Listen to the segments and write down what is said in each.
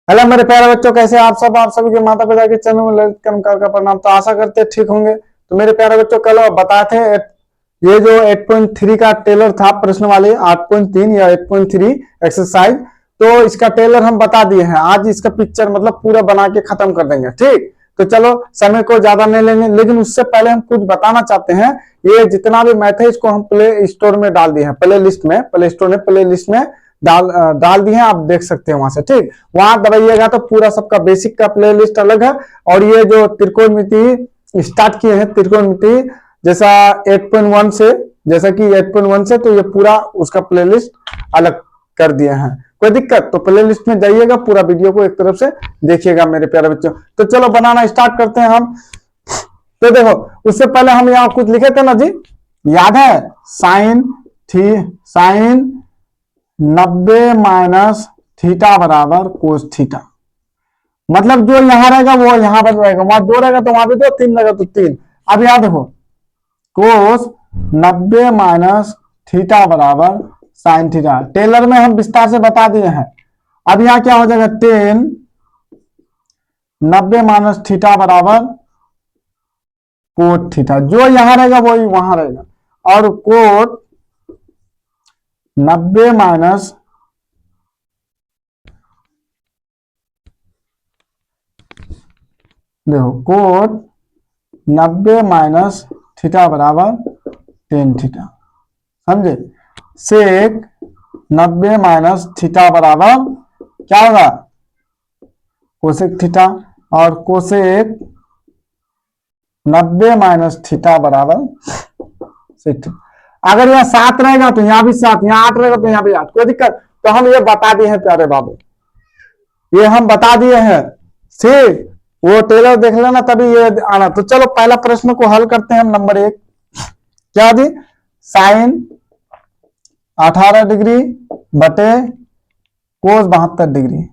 Hello मेरे प्यारे बच्चों, कैसे आप सब। आप सभी के माता पिता के चरणों में ललित नमस्कार का प्रणाम। तो आशा करते ठीक होंगे। तो मेरे प्यारे बच्चों, कल बताए थे ये जो 8.3 का टेलर था प्रश्न वाले 8.3 या 8.3 एक्सरसाइज, तो इसका टेलर हम बता दिए हैं। आज इसका पिक्चर मतलब पूरा बना के खत्म कर देंगे। ठीक, तो चलो समय को ज्यादा नहीं लेंगे, लेकिन उससे पहले हम कुछ बताना चाहते हैं। ये जितना भी मैथ है इसको हम प्ले स्टोर में डाल दिए हैं, प्ले लिस्ट में, प्ले स्टोर में प्ले लिस्ट में डाल दिए हैं। आप देख सकते हैं वहां से। ठीक, वहां दबाइएगा तो पूरा सबका बेसिक का प्ले लिस्ट अलग है। और ये जो त्रिकोणमिति स्टार्ट किए हैं, त्रिकोणमिति जैसा 8.1 से, जैसा कि 8.1 से, तो ये पूरा उसका प्ले लिस्ट अलग कर दिए हैं। कोई दिक्कत तो प्ले लिस्ट में जाइएगा, पूरा वीडियो को एक तरफ से देखिएगा मेरे प्यारे बच्चों। तो चलो बनाना स्टार्ट करते हैं हम। तो देखो, उससे पहले हम यहाँ कुछ लिखे थे ना जी, याद है? साइन 90 माइनस थीटा बराबर कोस थीटा। मतलब जो यहां रहेगा वो यहां पर रहेगा, वहां 2 रहेगा तो वहां भी 2, 3 रहेगा तो 3। अब यहां देखो, कोस 90 माइनस थीटा बराबर साइन थीटा। टेलर में हम विस्तार से बता दिए हैं। अब यहां क्या हो जाएगा, 10 90 माइनस थीटा बराबर कोट थीटा। जो यहां रहेगा वही वहां रहेगा। और कोट 90 माइनस देखो, कोट 90 माइनस थीटा बराबर टेन थीटा। समझे? सेक 90 माइनस थीटा बराबर क्या होगा, कोसेक थीटा। और कोसेक 90 माइनस थीटा बराबर सेक थीटा। अगर यहाँ 7 रहेगा तो यहाँ भी 7, यहाँ 8 रहेगा तो यहाँ भी 8। कोई दिक्कत? तो हम ये बता दिए हैं प्यारे बाबू, ये हम बता दिए हैं। ठीक, वो टेलर देख लेना तभी ये आना। तो चलो पहला प्रश्न को हल करते हैं हम। नंबर 1 क्या दी, साइन 18 डिग्री बटे कोस 72 डिग्री।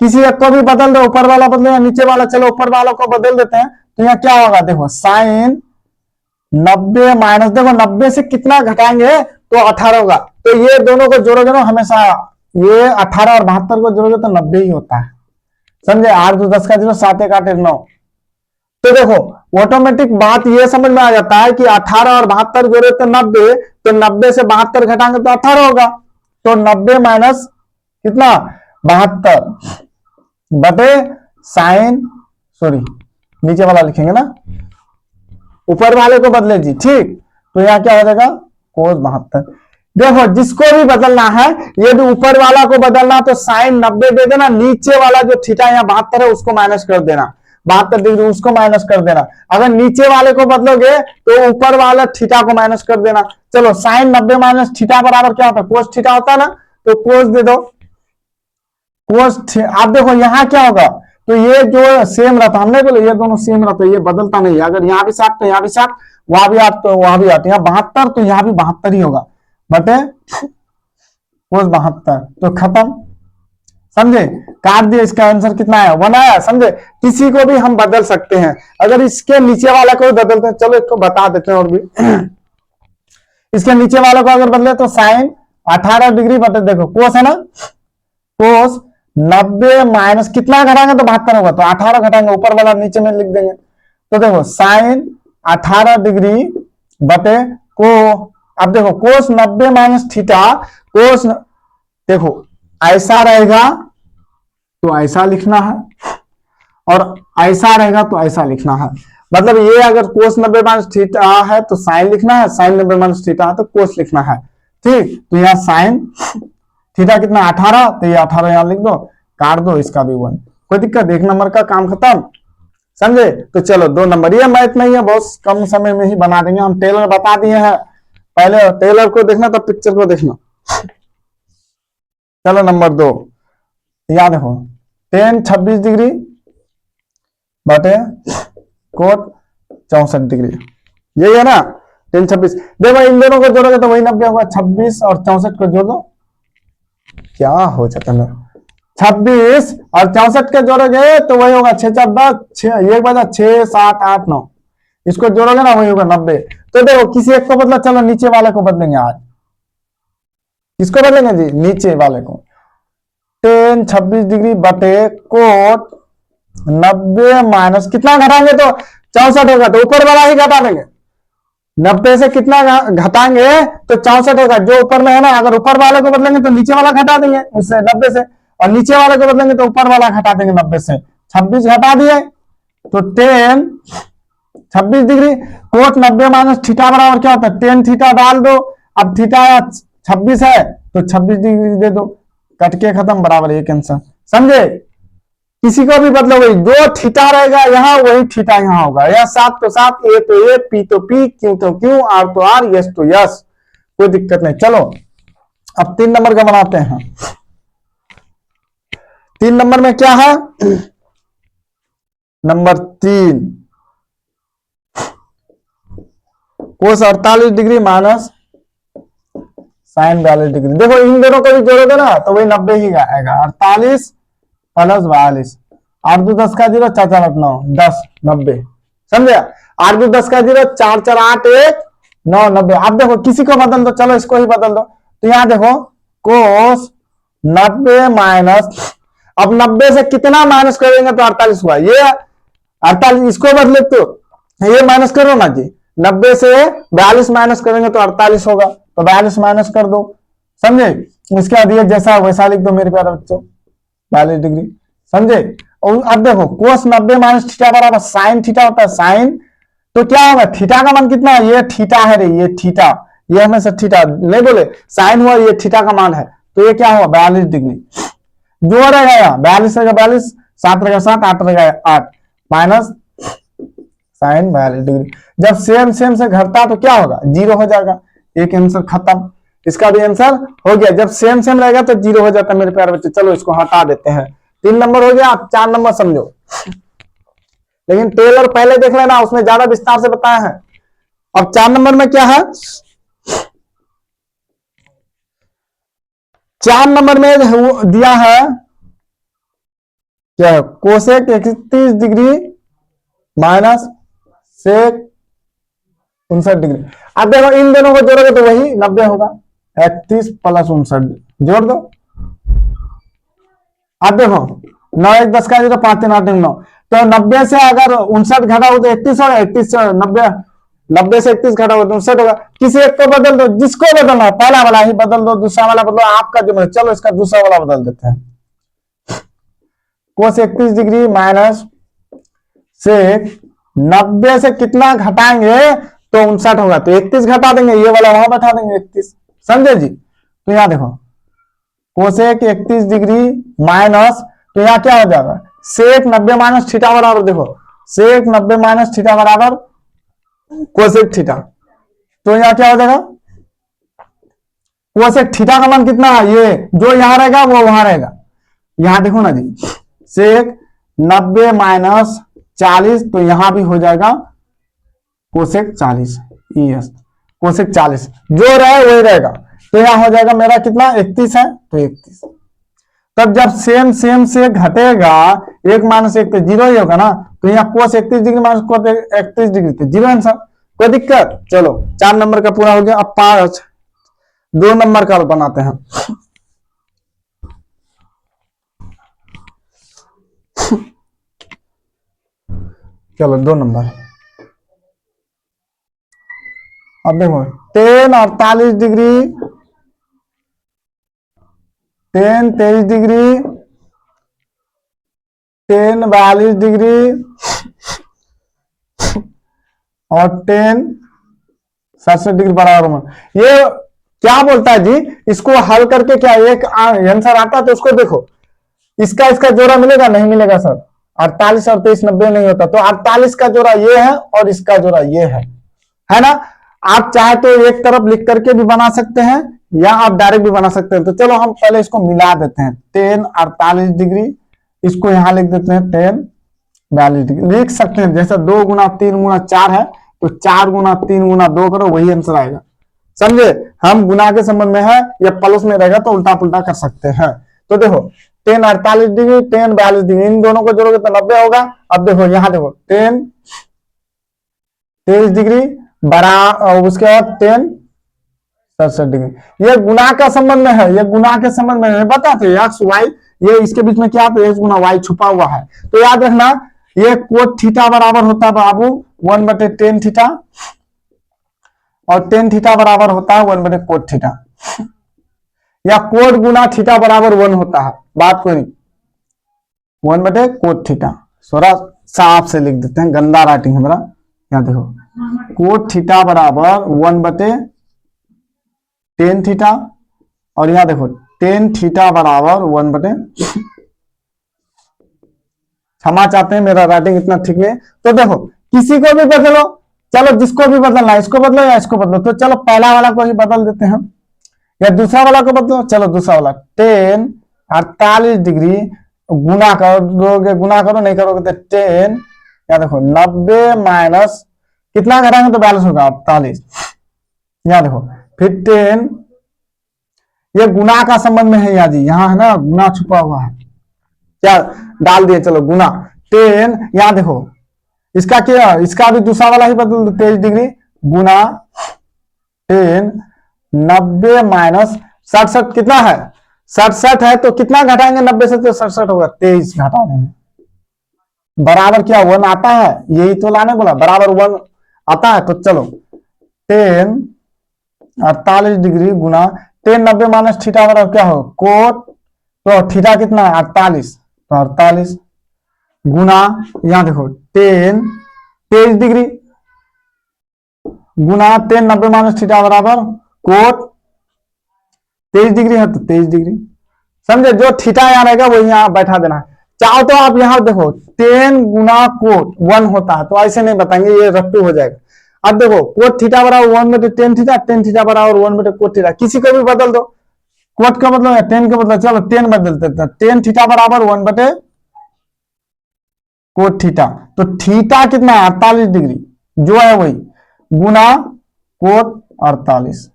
किसी एक को भी बदल दो, ऊपर वाला बदले या नीचे वाला। चलो ऊपर वाला को बदल देते हैं। तो यहाँ क्या होगा, देखो साइन 90 माइनस, देखो 90 से कितना घटाएंगे तो 18 होगा। तो ये दोनों को जोड़ोगे ना, हमेशा ये 18 और 72 को जोड़ोगे तो 90 ही होता है। समझे? 8 2 10 का 0, 7 1 8 1 9। तो देखो ऑटोमेटिक बात ये समझ में आ जाता है कि 18 और 72 जोड़े तो 90, तो 90 से 72 घटाएंगे तो 18 होगा। तो 90 माइनस कितना, 72 बटे साइन, सॉरी नीचे वाला लिखेंगे ना, ऊपर वाले को बदले जी। ठीक, तो यहां क्या हो जाएगा, कोस 72। देखो जिसको भी बदलना है, यदि ऊपर वाला को बदलना तो साइन 90 दे देना, नीचे वाला जो थीटा यहाँ 72 है उसको माइनस कर देना, 72 डिग्री उसको माइनस कर देना। अगर नीचे वाले को बदलोगे तो ऊपर वाला थीटा को माइनस कर देना। चलो साइन 90 माइनस थीटा बराबर क्या होता है, कोस थीटा होता है ना, तो कोस दे दो, कोस। आप देखो यहाँ क्या होगा, तो ये जो सेम रहता, हमने बोले ये दोनों सेम रहता है, ये बदलता नहीं है। अगर यहाँ भी 7 तो यहाँ भी 7, वहां भी 8 तो वहां भी 8, यहाँ 72 तो यहाँ भी 72 ही होगा, बटे कोस 72। तो खत्म। समझे? काट दिए, इसका आंसर कितना है, 1 आया। समझे? किसी को भी हम बदल सकते हैं। अगर इसके नीचे वाला को बदलते हैं, चलो इसको बता देते हैं और भी। इसके नीचे वाला को अगर बदले तो साइन 18 डिग्री बटे, देखो कोस है ना, कोस 90 माइनस कितना घटाएंगे तो 72 होगा, तो 18 घटाएंगे, ऊपर वाला नीचे में लिख देंगे। तो देखो साइन 18 डिग्री बटे को, अब देखो कोस 90 माइनस थीटा, कोस देखो ऐसा रहेगा तो ऐसा लिखना है, और ऐसा रहेगा तो ऐसा लिखना है। मतलब ये अगर कोस 90 माइनस थीटा है तो साइन लिखना है, साइन 90 माइनस थीटा है तो कोस लिखना है। ठीक, तो यहाँ साइन थीटा कितना 18, तो ये 18 यहां लिख दो, काट दो, इसका भी 1। कोई दिक्कत? 1 नंबर का काम खत्म। समझे? तो चलो 2 नंबर, ये मैथ नहीं है, बहुत कम समय में ही बना देंगे हम। टेलर बता दिए हैं, पहले टेलर को देखना तो पिक्चर को देखना। चलो नंबर 2, याद देखो, टेन 26 डिग्री बटे कोट 64 डिग्री, यही है ना, 10 26। देखो इन दोनों को जोड़ोगे तो वही 90 होगा। 26 और 64 को जोड़ दो, क्या हो जाता है, 26 और 64 के जोड़ोगे तो वही होगा 6 4 10, 1 बजा 6 7 8 9, इसको जोड़ोगे ना वही होगा 90। तो देखो किसी एक को बदला, चलो नीचे वाले को बदलेंगे आज। किसको बदलेंगे जी, नीचे वाले को। टेन 26 डिग्री बटे कोट 90 माइनस कितना घटाएंगे तो 64 होगा, तो ऊपर वाला ही घटा देंगे। 90 से कितना घटाएंगे तो 64 होगा, जो ऊपर में है ना, अगर ऊपर वाले को बदलेंगे तो नीचे वाला घटा देंगे उससे 90 से, और नीचे वाले को बदलेंगे तो ऊपर वाला घटा देंगे 90 से। 26 घटा दिए तो ten 26 degree cot 90 minus theta बराबर क्या होता है, टेन थीटा डाल दो। अब थीटा 26 है तो 26 डिग्री दे दो, कट के खत्म, बराबर एक आंसर। समझे? किसी को भी बदलो, वही जो थीटा रहेगा यहाँ वही थीटा यहाँ होगा। यह 7 तो 7, ए तो ए, पी तो पी, क्यू तो क्यू, आर तो आर, यस तो यस, कोई दिक्कत नहीं। चलो अब 3 नंबर का बनाते हैं। 3 नंबर में क्या है, नंबर 3 कोस 48 डिग्री माइनस साइन 42 डिग्री। देखो इन दोनों को भी जोड़ोगे ना तो वही 90 ही आएगा। 48 प्लस 42, 8 2 10 का 0, 4 4 8 9 10 90। समझे? 8 2 10 का 0, 4 4 8 1 9 90। अब देखो किसी को बदल दो, चलो इसको ही बदल दो। तो यहाँ देखो कोस 90 माइनस, अब 90 से कितना माइनस करेंगे तो 48 हुआ, ये 48, इसको बदले तो ये माइनस करो ना जी, 90 से 42 माइनस करेंगे तो 48 होगा, तो 42 माइनस कर दो। समझे? इसके बाद ये जैसा वैसा लिख दो मेरे प्यारे बच्चों, 42 डिग्री। समझे? और अब देखो कोस 90 माइनस थीटा बराबर साइन थीटा होता है, साइन तो क्या होगा, थीटा का मान कितना है, ये थीटा है रे, ये थीटा, ये हमें से थीटा नहीं बोले, साइन हुआ, ये थीटा का मान है, तो ये क्या हुआ 42 डिग्री। जो रहेगा यहाँ 42 रहेगा 42, 7 रहेगा 7, 8 रहेगा 8 माइनस साइन 42 डिग्री। जब सेम सेम से घटता तो क्या होगा, 0 हो जाएगा। एक आंसर खत्म, इसका भी आंसर हो गया। जब सेम सेम रहेगा तो 0 हो जाता है मेरे प्यारे बच्चे। चलो इसको हटा देते हैं। 3 नंबर हो गया। आप 4 नंबर समझो, लेकिन टेलर पहले देख लेना, उसमें ज्यादा विस्तार से बताया है। अब 4 नंबर में क्या है, 4 नंबर में दिया है क्या है, cosec 31 degree minus sec 59 degree. अब देखो इन दोनों को जोड़ोगे तो वही 90 होगा, 31 प्लस 59 जोड़ दो। अब देखो 9 1 10 का 0, 5 3 8 9, तो 90 से अगर 59 घटा हो तो 31 होगा, 31 से 90 से 31 घटा हो तो 59 होगा। किसी एक को बदल दो, जिसको बदलना है, पहला वाला ही बदल दो, दूसरा वाला बदलो, आपका जो, चलो इसका दूसरा वाला बदल देते हैं। कोस 31 डिग्री माइनस से 90 से कितना घटाएंगे तो 59 होगा, तो 31 घटा देंगे, ये वाला वहां बैठा देंगे 31। समझे जी? तो यहां देखो कोसेक 31 डिग्री माइनस, तो यहां क्या हो जाएगा, सेक 90 माइनस थीटा बराबर, देखो सेक 90 माइनस थीटा बराबर कोसेक थीटा। तो यहां क्या हो जाएगा, कोसेक थीटा का मान कितना है, ये जो यहां रहेगा वो वहां रहेगा। यहां देखो ना जी, सेक 90 माइनस 40, तो यहां भी हो जाएगा कोसेक 40, यस कोसेक 40, जो रहे वही रहेगा। तो यहां हो जाएगा मेरा कितना, 31 है, तो 31। तब जब सेम सेम से घटेगा, 1 माइनस 1 तो 0 ही होगा ना, तो यहाँ कोस 31 डिग्री माइनस कोस 31 डिग्री, तो 0 आंसर, कोई दिक्कत। चलो 4 नंबर का पूरा हो गया। अब 2 नंबर का बनाते हैं। चलो 2 नंबर। अब देखो 10 48 डिग्री, 10 23 डिग्री, 10 42 डिग्री और 10 67 डिग्री बराबर में। ये क्या बोलता है जी, इसको हल करके क्या एक आंसर आता है, तो उसको देखो, इसका इसका जोड़ा मिलेगा, नहीं मिलेगा सर, 48 और 23 90 नहीं होता, तो 48 का जोड़ा ये है और इसका जोड़ा ये है ना। आप चाहे तो एक तरफ लिख करके भी बना सकते हैं या आप डायरेक्ट भी बना सकते हैं। तो चलो हम पहले इसको मिला देते हैं, 10 48 डिग्री, इसको यहां लिख देते हैं 10 42 डिग्री, लिख सकते हैं। जैसा 2 गुना 3 गुना 4 है, तो 4 गुना 3 गुना 2 करो, वही आंसर आएगा। समझे? हम गुना के संबंध में है या प्लस में रहेगा तो उल्टा पुल्टा कर सकते हैं। तो देखो 10 48 डिग्री, 10 42 डिग्री, इन दोनों को जोड़ोगे तो 90 होगा। अब देखो यहां देखो 10 23 डिग्री बड़ा, और उसके बाद 10 67 डिग्री, ये गुना का संबंध में है, ये गुना के संबंध में है, बताते एक्स वाई ये इसके बीच में क्या, तो एक्स गुना वाई छुपा हुआ है। तो याद रखना ये कोट थीटा बराबर होता है बाबू 1/tan थीटा, और tan थीटा बराबर होता है 1/cot थीटा, या कोट गुना थीटा बराबर 1 होता है, बात कोई नहीं, 1/cot थीटा। थोड़ा साफ से लिख देते हैं, गंदा राइटिंग है मेरा। यहाँ देखो कोट थीटा बराबर 1/tan थीटा, और यहाँ देखो tan थीटा बराबर 1/, क्षमा चाहते हैं मेरा राइटिंग इतना ठीक नहीं। तो देखो किसी को भी बदलो, चलो जिसको भी बदलना है, इसको बदलो या इसको बदलो, तो चलो पहला वाला को ही बदल देते हैं, या दूसरा वाला को बदलो, चलो दूसरा वाला। tan 48 डिग्री गुना करोगे, गुना करो, नहीं करोगे तो tan, या देखो 90 माइनस कितना घटाएंगे तो बैलेंस होगा 48, यहाँ देखो फिर tan, ये गुना का संबंध में है, यहाँ जी यहाँ है ना गुना छुपा हुआ है, क्या डाल दिए, चलो गुना tan, यहाँ देखो इसका क्या, इसका भी दूसरा वाला ही बदल दो, 23 डिग्री गुना tan 90 माइनस 67 कितना है 67 है, तो कितना घटाएंगे 90 से, तो 67 होगा, 23 घटा देंगे, बराबर क्या 1 आता है, यही तो लाने बोला, बराबर 1 आता है। तो चलो tan 48 डिग्री गुना tan 90 माइनस थीटा बराबर क्या हो कोट, तो थीटा कितना है 48, तो 48 गुना, यहां देखो tan 23 डिग्री गुना tan 90 माइनस थीटा बराबर कोट 23 डिग्री है, तो 23 डिग्री, समझे, जो थीटा यहाँ रहेगा वो यहाँ बैठा देना है। चाहो तो आप यहाँ देखो tan गुना कोट 1 होता है, तो ऐसे नहीं बताएंगे, ये रट्टू हो जाएगा। अब देखो कोट थीटा बराबर 1/tan थीटा, tan थीटा बराबर 1/cot थीटा, किसी को भी बदल दो, कोट का बदलो या tan का बदलो, चलो tan बदल देते हैं, tan थीटा बराबर 1/cot थीटा, तो थीटा कितना है 48 डिग्री जो है वही गुना कोट 48।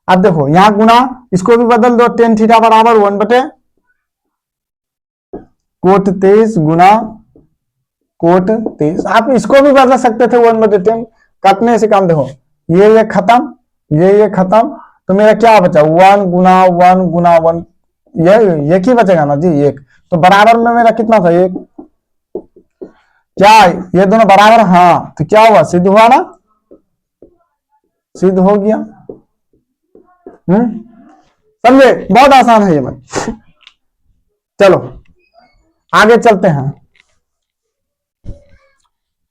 अब देखो यहां गुना, इसको भी बदल दो, tan थीटा बराबर 1/cot 23 गुना कोट 23, आप इसको भी बदल सकते थे 1/tan, काटने से काम, देखो ये खत्म, ये खत्म, तो मेरा क्या बचा 1 गुना 1 गुना 1, ये एक ही बचेगा ना जी, एक, तो बराबर में मेरा कितना था एक, क्या ये दोनों बराबर, हाँ, तो क्या हुआ सिद्ध हुआ ना, सिद्ध हो गया, समझे, बहुत आसान है ये बात। चलो आगे चलते हैं,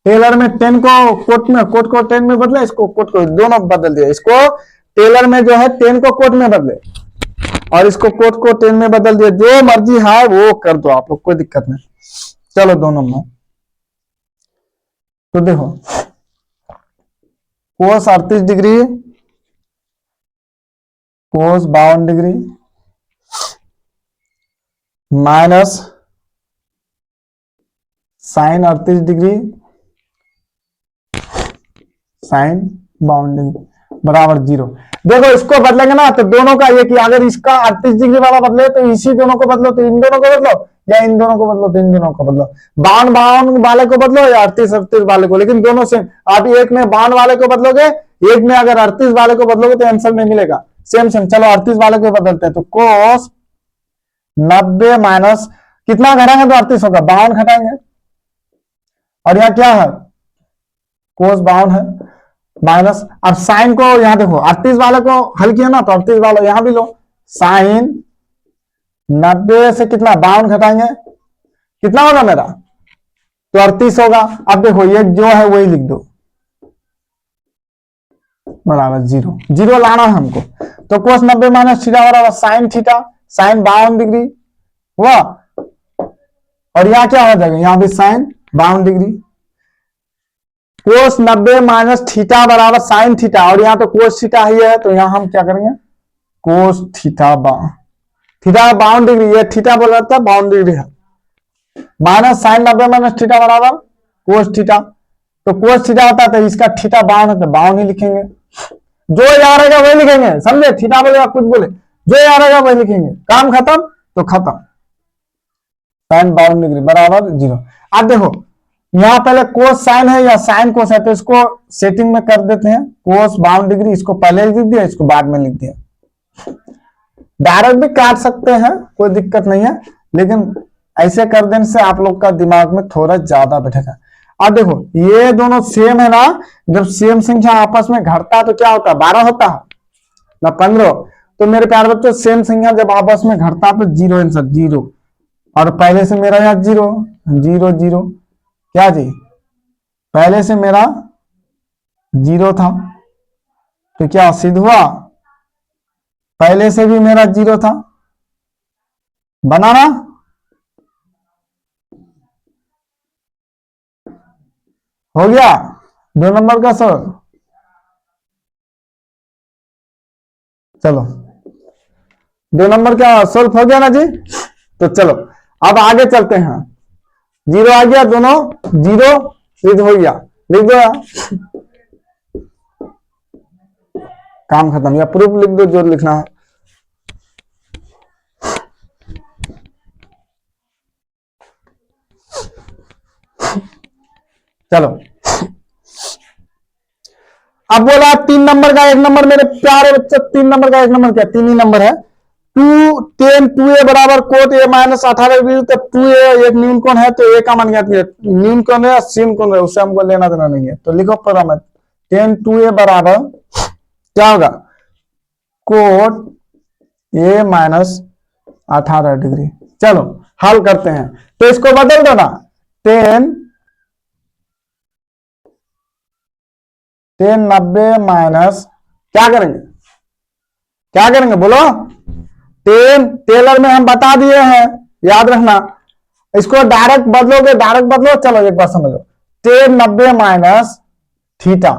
टेलर में tan को कोट में, कोट को tan में बदले, इसको कोट को, दोनों बदल दिया, इसको टेलर में जो है tan को कोट में बदले, और इसको कोट को tan में बदल दिया, जो मर्जी है वो कर दो आप लोग, कोई दिक्कत नहीं। चलो दोनों में, तो देखो cos 38 degree cos 52 degree minus sine 38 degree sine 52 degree बराबर 0। देखो इसको बदलेंगे ना तो दोनों का ये कि अगर इसका 38 डिग्री वाला बदले तो इसी दोनों को बदलो, तो इन दोनों को बदलो, या इन दोनों को बदलो तो इन दोनों को बदलो, 52 वाले को बदलो या 38 वाले को, लेकिन दोनों सेम। आप एक में 52 वाले को बदलोगे, एक में अगर 38 वाले को बदलोगे तो आंसर नहीं मिलेगा, सेम सेम। चलो 38 वाले को बदलते हैं, तो कोस 90 माइनस कितना घटाएंगे तो 38 होगा, 52 घटाएंगे, और यहाँ क्या है कोस 52 है माइनस, अब साइन को यहाँ देखो 38 वाले को हल किया ना, तो 38 वाला यहां भी लो, साइन 90 से कितना 52 घटाएंगे कितना होगा मेरा, तो 38 होगा। अब देखो ये जो है वही लिख दो, बराबर 0, 0 लाना है हमको, तो कोस 90 माइनस थीटा बराबर साइन थीटा, साइन 52 डिग्री हुआ, और यहाँ क्या हो जाएगा, यहाँ भी साइन 52 डिग्री, कोस 90 माइनस थीटा बराबर साइन थीटा, और यहाँ तो कोस थीटा ही है, तो यहाँ हम क्या करेंगे कोस थीटा 52 डिग्री, ये थीटा बोल रहा था 52 डिग्री है, माइनस साइन 90 माइनस थीटा बराबर कोस थीटा, तो कोस थीटा होता है तो इसका थीटा 52 है, तो 52 ही लिखेंगे, जो याद रहेगा वही लिखेंगे, समझे, थीटा बोलेगा कुछ बोले, जो याद रहेगा वही लिखेंगे, काम खत्म तो खत्म, साइन 52 डिग्री बराबर 0। अब देखो यहाँ पहले कोस साइन है या साइन कोस है, तो इसको सेटिंग में कर देते हैं, कोस 52 डिग्री इसको पहले लिख दिया, इसको बाद में लिख दिया, डायरेक्ट भी काट सकते हैं कोई दिक्कत नहीं है, लेकिन ऐसे कर देने से आप लोग का दिमाग में थोड़ा ज्यादा बैठेगा। अब देखो ये दोनों सेम है ना, जब सेम संख्या आपस में घटता है तो क्या होता है, 12 होता है ना 15। तो मेरे प्यारे बच्चों सेम संख्या जब आपस में घटता है तो जीरो आंसर, जीरो। और पहले से मेरा यहाँ जीरो जीरो जीरो, क्या जी, पहले से मेरा जीरो था तो क्या सिद्ध हुआ, पहले से भी मेरा जीरो था, बनाना। हो गया 2 नंबर का सर। चलो 2 नंबर का सोल्व हो गया ना जी। तो चलो अब आगे चलते हैं। जीरो आ गया, दोनों जीरो सिद्ध हो गया, लिख दो यार, काम खत्म, या प्रूफ लिख दो जो लिखना है। चलो अब बोला 3 नंबर का 1 नंबर, मेरे प्यारे बच्चे 3 नंबर का 1 नंबर क्या, 3 ही नंबर है। 2 बराबर कोट ए माइनस 18 तो 2a एक न्यून कोण है तो a का मान ज्ञात किया, न्यून कोण है सीन कोण है उससे हमको लेना देना नहीं है। तो लिखो पैरामीटर 10 2a बराबर क्या होगा, कोट ए माइनस 18 डिग्री। चलो हल करते हैं, तो इसको बदल दो ना, 10 90 माइनस क्या करेंगे, क्या करेंगे बोलो, 10 टेलर में हम बता दिए हैं, याद रखना। इसको डायरेक्ट बदलोगे, डायरेक्ट बदलो, चलो एक बार समझो, 10 90 माइनस थीटा,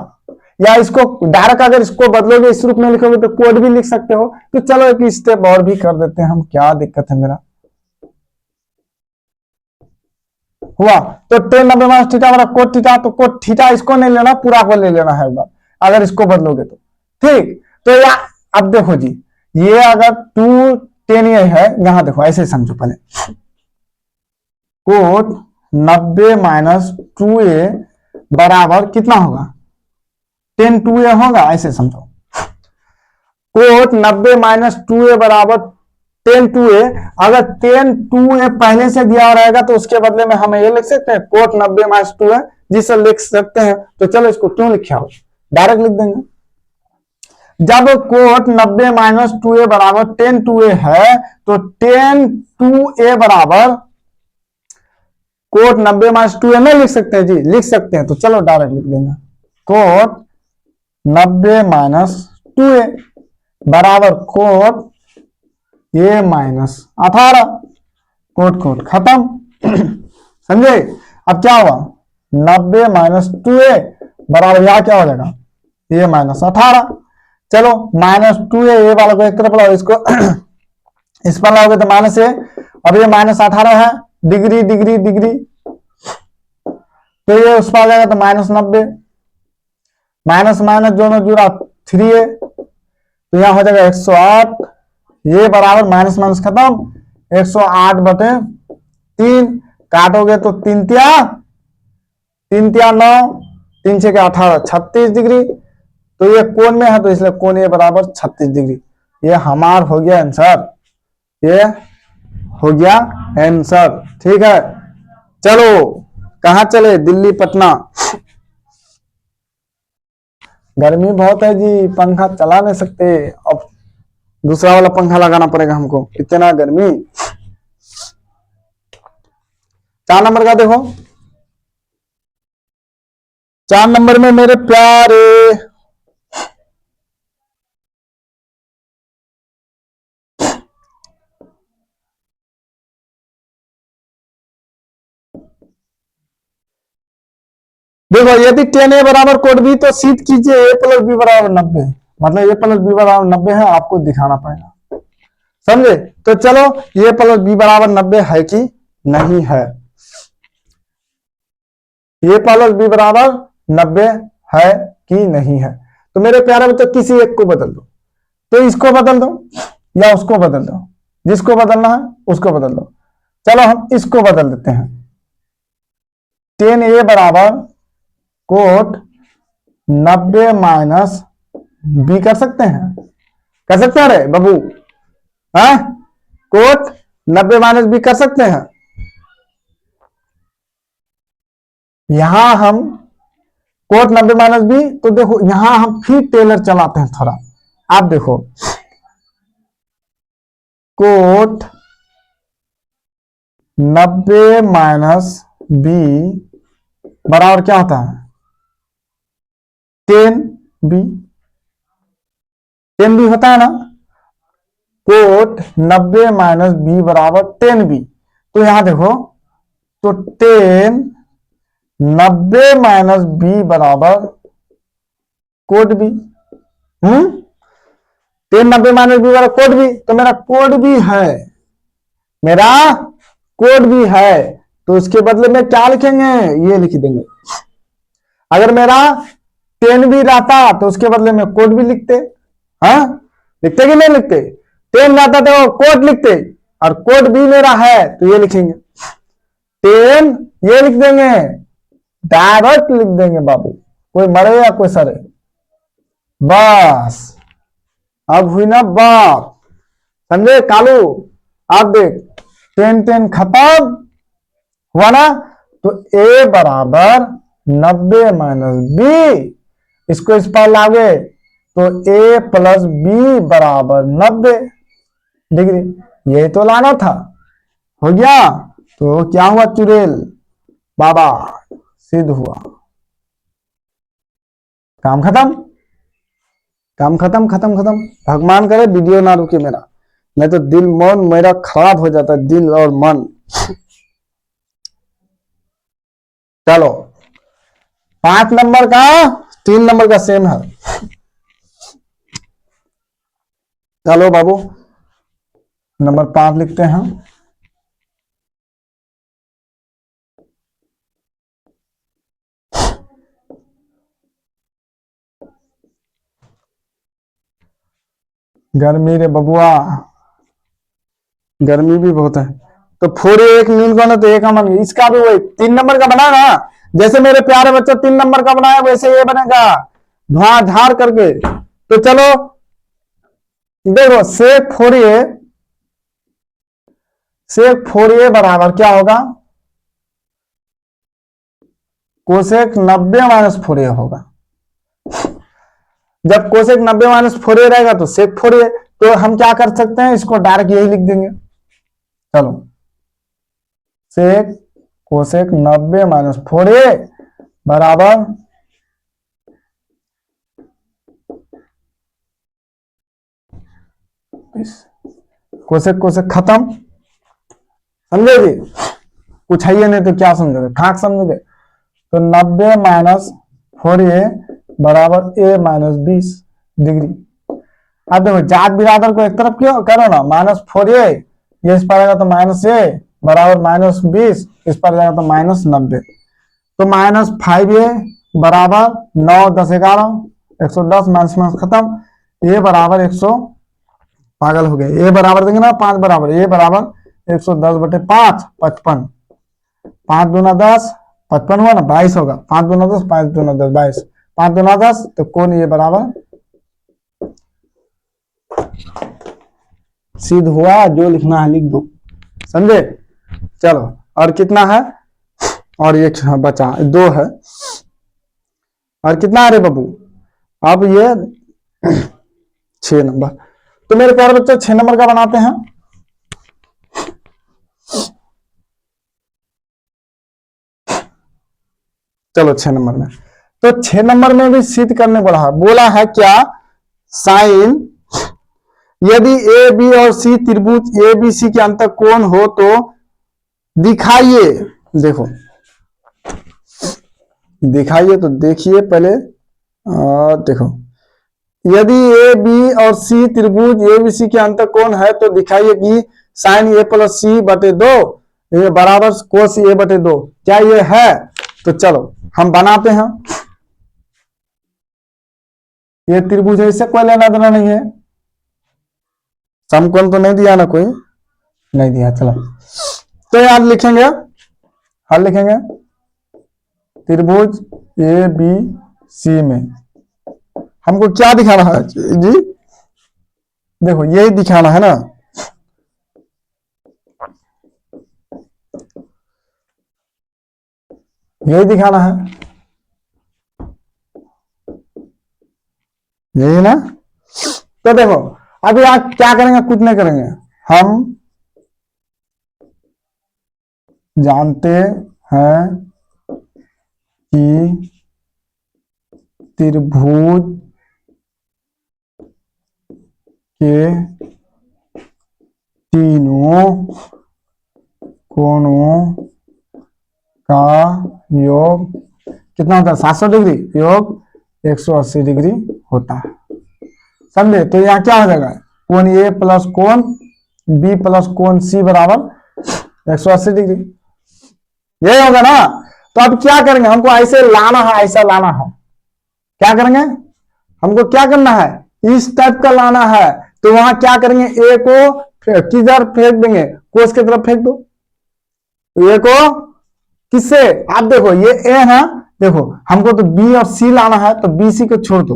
या इसको डायरेक्ट अगर इसको बदलोगे इस रूप में लिखोगे तो कोड भी लिख सकते हो। तो चलो एक स्टेप और भी कर देते हैं हम, क्या दिक्कत है मेरा, हुआ तो 10 90 माइनस थीटा बराबर कोट थीटा, तो कोट थीटा इसको नहीं लेना, पूरा को ले लेना है एक बार अगर इसको बदलोगे तो, ठीक। तो या अब देखो जी, ये अगर 2 10 ये है, यहां देखो ऐसे समझो पहले, कोट 90 माइनस 2a बराबर कितना होगा, 10 2a होगा, ऐसे समझो। कोट 90 माइनस 2a बराबर 10 2a, अगर 10 2a पहले से दिया रहेगा तो उसके बदले में हम ये लिख सकते हैं कोट 90 माइनस 2a, जिसे लिख सकते हैं। तो चलो इसको क्यों लिखा हो, डायरेक्ट लिख देंगे। जब कोट 90 माइनस 2a बराबर 10 2a है तो 10 2a बराबर कोट 90 माइनस 2a नहीं लिख सकते हैं जी, लिख सकते हैं। तो चलो डायरेक्ट लिख देंगे, कोट 90 माइनस 2a बराबर cot a minus 18, cot cot खत्म समझे। अब क्या हुआ, 90 माइनस 2a बराबर यहां क्या हो जाएगा, a माइनस 18। चलो माइनस 2a, ए वाला को एक तरफ लाओ, इसको इस पर लाओगे तो माइनस a, अब ये माइनस 18 है, डिग्री डिग्री डिग्री, तो ये उस पर आ जाएगा तो माइनस 90, माइनस माइनस दोनों जुड़ा 3a, तो यहां हो जाएगा 108, ये बराबर माइनस माइनस खत्म, 108 बटे 3, काटोगे तो 3 तिया 9, 3 6 18 36 डिग्री। तो ये कोण में है तो इसलिए कोण ए बराबर 36 डिग्री। ये हमार हो गया आंसर, ये हो गया आंसर, ठीक है। चलो कहां चले, दिल्ली पटना। गर्मी बहुत है जी, पंखा चला नहीं सकते, अब दूसरा वाला पंखा लगाना पड़ेगा हमको, इतना गर्मी। 4 नंबर का देखो, 4 नंबर में मेरे प्यारे देखो, यदि 10a बराबर कोड बी तो सिद्ध कीजिए a प्लस बी बराबर 90, मतलब a प्लस बी बराबर 90 है, आपको दिखाना पड़ेगा, समझे। तो चलो a प्लस बी बराबर 90 है कि नहीं है, a प्लस बी बराबर 90 है कि नहीं है। तो मेरे प्यारे बच्चों किसी एक को बदल दो, तो इसको बदल दो या उसको बदल दो, जिसको बदलना है उसको बदल दो। चलो हम इसको बदल देते हैं, 10a बराबर कोट 90 माइनस बी कर सकते हैं, कर सकते हैं रे बाबू, हाँ कोट 90 माइनस बी कर सकते हैं। यहां हम कोट 90 माइनस बी, तो देखो यहां हम फिर टेलर चलाते हैं थोड़ा। आप देखो कोट 90 माइनस बी बराबर क्या होता है, 10 बी। 10 बी होता है ना। कोट 90 माइनस बी बराबर 10 बी। तो यहां देखो, तो 90 माइनस बी बराबर कोड बी। 90 माइनस बी बराबर कोड बी। तो मेरा कोड भी है, मेरा कोड भी है, तो उसके बदले में क्या लिखेंगे, ये लिख देंगे। अगर मेरा 10 बी रहता तो उसके बदले में कोड भी लिखते। हाँ, लिखते कि नहीं लिखते। 10 रहता तो कोड लिखते, और कोड भी मेरा है तो ये लिखेंगे 10, ये लिख देंगे, डायरेक्ट लिख देंगे बाबू, कोई मरे या कोई सरे। बस अब हुई ना बात, समझे कालू। आप देख 10 खत्म हुआ ना। तो ए बराबर 90 माइनस बी, इसको इस पर लागे तो ए प्लस बी बराबर 90 डिग्री। ये तो लाना था, हो गया। तो क्या हुआ चुड़ैल बाबा, सिद्ध हुआ। काम खत्म, काम खत्म खत्म खत्म। भगवान करे वीडियो ना रुके मेरा, नहीं तो दिल मन मेरा खराब हो जाता है, दिल और मन। चलो 5 नंबर का 3 नंबर का सेम है। चलो बाबू नंबर 5 लिखते हैं। गर्मी रे बबुआ, गर्मी भी बहुत है। तो 4 एक मीन कौन है, तो एक अमन। इसका भी वही 3 नंबर का बना ना, जैसे मेरे प्यारे बच्चों 3 नंबर का बनाया वैसे ये बनेगा, धुआं झाड़ करके। तो चलो देखो सेक 4a बराबर क्या होगा, कोसेक 90 माइनस 4a होगा। जब कोसेक 90 माइनस 4a रहेगा तो सेक 4a। तो हम क्या कर सकते हैं, इसको डायरेक्ट यही लिख देंगे। चलो सेक कोसेक 90 माइनस 4a बराबर कोसेक कोसेक खत्म, समझे जी। कुछ है नहीं तो क्या समझोगे, खाक समझोगे। तो 90 माइनस 4a बराबर a माइनस 20 डिग्री। अब देखो जात बिरादर को एक तरफ क्यों करो ना, -4a, ये इस पर आएगा तो -a बराबर -20, इस पर जाएगा तो -90। तो -5a बराबर 9 10 11 110, माइनस माइनस खत्म। a बराबर 100, पागल हो गए। a बराबर देंगे ना 5 बराबर, a बराबर 110/5 55, 5 दूना 10, 55 हुआ ना 22 होगा। 5 दूना 10, 5 दूना 10 22, 5 दूना 10, तो कौन ये बराबर सिद्ध हुआ। जो लिखना है लिख दो, समझे। चलो और कितना है, और एक बचा 2 है, और कितना है रे बाबू। अब ये 6 नंबर। तो मेरे प्यारे बच्चों 6 नंबर का बनाते हैं। चलो 6 नंबर में, तो 6 नंबर में भी सिद्ध करने बोला है क्या, साइन यदि ए बी और सी त्रिभुज ए बी सी के अंतर कोण हो तो दिखाइए। देखो दिखाइए, तो देखिए पहले, देखो यदि ए बी और सी त्रिभुज ए बी सी के अंतर कोण है तो दिखाइए कि साइन ए प्लस सी बटे 2 ये बराबर कोस ए बटे 2। क्या ये है, तो चलो हम बनाते हैं। ये त्रिभुज है, इससे कोई लेना देना नहीं है। समकोण तो नहीं दिया ना, कोई नहीं दिया। चलो तो यार लिखेंगे, हल लिखेंगे त्रिभुज ए बी सी में हमको क्या दिखाना है जी, देखो यही दिखाना है ना। यही दिखाना है, यही ना। तो देखो अभी आप क्या करेंगे, कुछ नहीं करेंगे, हम जानते हैं कि त्रिभुज के तीनों कोणों का योग कितना होता है, 700 डिग्री, योग 180 डिग्री होता है। समझे? तो यहाँ क्या हो जाएगा, कोण ए प्लस कोण बी प्लस कोण सी बराबर 180 डिग्री, यही होगा ना। तो अब क्या करेंगे, हमको ऐसे लाना है, ऐसा लाना है, क्या करेंगे, हमको क्या करना है, इस टाइप का लाना है। तो वहां क्या करेंगे, ए को किधर फेंक देंगे, कोस की तरफ फेंक दो, ए को किससे, आप देखो ये ए है, देखो हमको तो बी और सी लाना है, तो बी सी को छोड़ दो,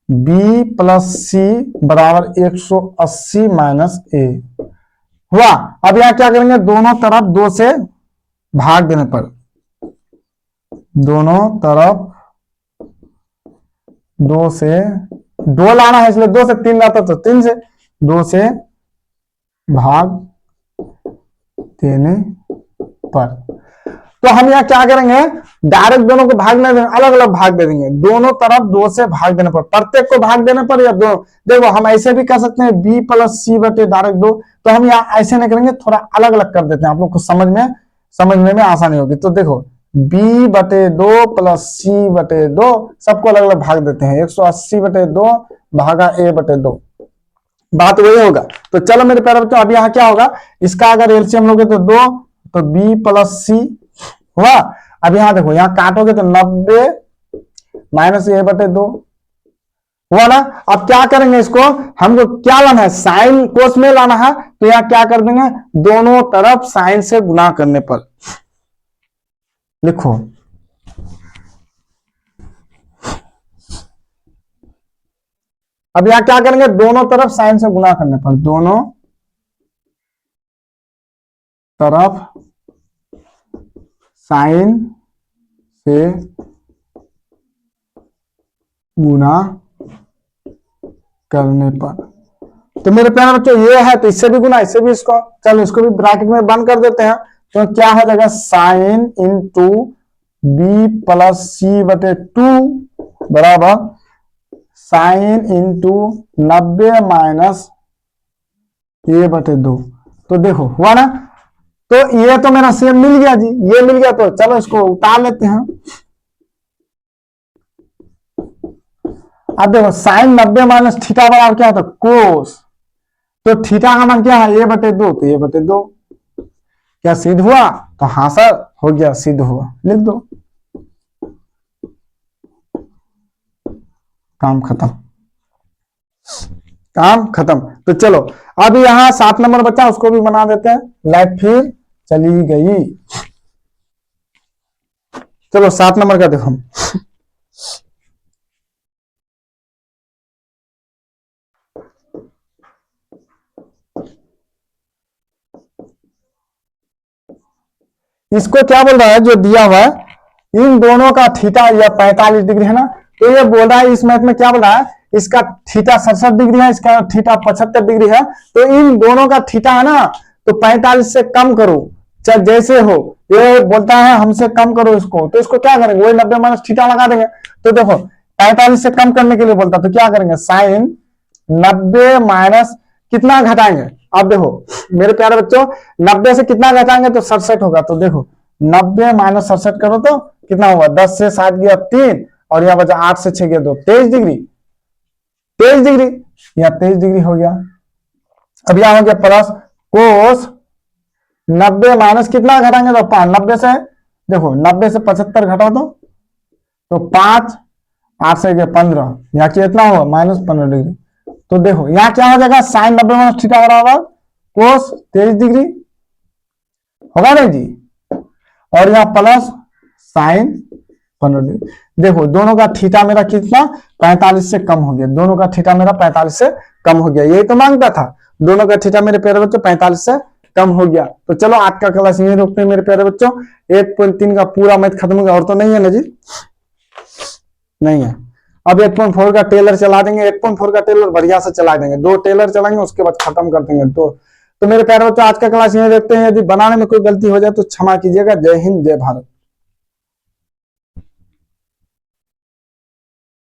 बी प्लस सी बराबर 180 माइनस ए हुआ। अब यहां क्या करेंगे, दोनों तरफ 2 से भाग देने पर, दोनों तरफ 2 से 2 लाना है, इसलिए 2 से 3 लाता तो 3 से 2 से भाग देने पर। तो हम यहाँ क्या करेंगे, डायरेक्ट दोनों को भाग नहीं देंगे, अलग अलग भाग दे देंगे, दोनों तरफ 2 से भाग देने पर, प्रत्येक को भाग देने पर या दो। देखो हम ऐसे भी कर सकते हैं, b प्लस सी बटे डायरेक्ट 2, तो हम यहाँ ऐसे नहीं करेंगे, थोड़ा अलग अलग कर देते हैं, आप लोग को समझने में आसानी होगी। तो देखो b बटे 2 प्लस सी बटे 2, सबको अलग अलग भाग देते हैं, 180 बटे 2 भागा a बटे 2, बात वही होगा। तो चलो मेरे प्यारे बच्चों, अब यहाँ क्या होगा, इसका अगर एलसीएम लोगे तो 2, तो b प्लस सी हुआ। अब यहां देखो, यहां काटोगे तो 90 माइनस ए बटे 2 हुआ ना। अब क्या करेंगे, इसको हमको क्या लाना है, साइन कोस में लाना है, तो यहां क्या कर देंगे, दोनों तरफ साइन से गुना करने पर लिखो, अब यहां क्या करेंगे, दोनों तरफ साइन से गुना करने पर, दोनों तरफ साइन से गुना करने पर। तो मेरे प्यारे बच्चों ये है, तो इससे भी गुना, इससे भी, इसको चलो इसको भी ब्रैकेट में बंद कर देते हैं। तो क्या हो जाएगा, साइन इंटू बी प्लस सी बटे 2 बराबर साइन इंटू 90 माइनस ए बटे 2। तो देखो हुआ ना। तो ये तो मेरा सेम मिल गया जी, ये मिल गया, तो चलो इसको उतार लेते हैं। अब देखो साइन 90 माइनस थीटा बराबर क्या होता है, कोस, तो थीटा का मान क्या है, ए बटे 2, तो ए बटे 2, क्या सिद्ध हुआ, तो हाँ सर हो गया, सिद्ध हुआ, लिख दो, काम खत्म, काम खत्म। तो चलो अब यहां 7 नंबर बचा, उसको भी बना देते हैं, लाइट फिर चली गई। चलो 7 नंबर का देखो हम, इसको क्या बोल रहा है, जो दिया हुआ है, इन दोनों का थीटा या 45 डिग्री है ना, तो ये बोल रहा है, इस मैथ में क्या बोल रहा है, इसका थीटा 67 डिग्री है, इसका थीटा 75 डिग्री है, तो इन दोनों का थीटा है ना, तो 45 से कम करो, चाहे जैसे हो, ये बोलता है हमसे कम करो इसको, तो इसको क्या करेंगे, वही 90 माइनस थीटा लगा देंगे। तो देखो 45 से कम करने के लिए बोलता, तो क्या करेंगे, साइन 90 माइनस कितना घटाएंगे, अब देखो मेरे प्यारे बच्चों, 90 से कितना घटाएंगे तो 67 होगा। तो देखो 90 माइनस 67 करो तो कितना होगा, 10 से 7 गया 3, और यहाँ बचा 8 से 6 गया 2, 23 डिग्री, 23 डिग्री, या 23 डिग्री हो गया। अब यहां हो गया प्लस कोस 90 माइनस कितना घटाएंगे, तो 5, 90 से देखो 90 से 75 घटाओ तो 5, 8 से गया 15, यहाँ कितना होगा माइनस 15 डिग्री। तो देखो यहाँ क्या हो जाएगा, साइन 90 माइनस थीटा बराबर कोस 23 डिग्री होगा ना जी, और यहाँ प्लस साइन 15 डिग्री। देखो दोनों का थीटा मेरा कितना 45 से कम हो गया, दोनों का थीटा मेरा 45 से कम हो गया, यही तो मांगता था, दोनों का थीटा मेरे प्यारे बच्चों 45 से कम हो गया। तो चलो आज का क्लास यहीं रोकते हैं मेरे प्यारे बच्चों। 8.3 का पूरा मैथ खत्म हो गया, और तो नहीं है ना जी? नहीं है। अब 8.4 का टेलर चला देंगे। 8.4 का टेलर बढ़िया से चला देंगे, 2 टेलर चलाएंगे, उसके बाद खत्म कर देंगे। तो मेरे प्यारे बच्चों आज का क्लास यहीं देखते हैं। यदि बनाने में कोई गलती हो जाए तो क्षमा कीजिएगा। जय हिंद, जय भारत।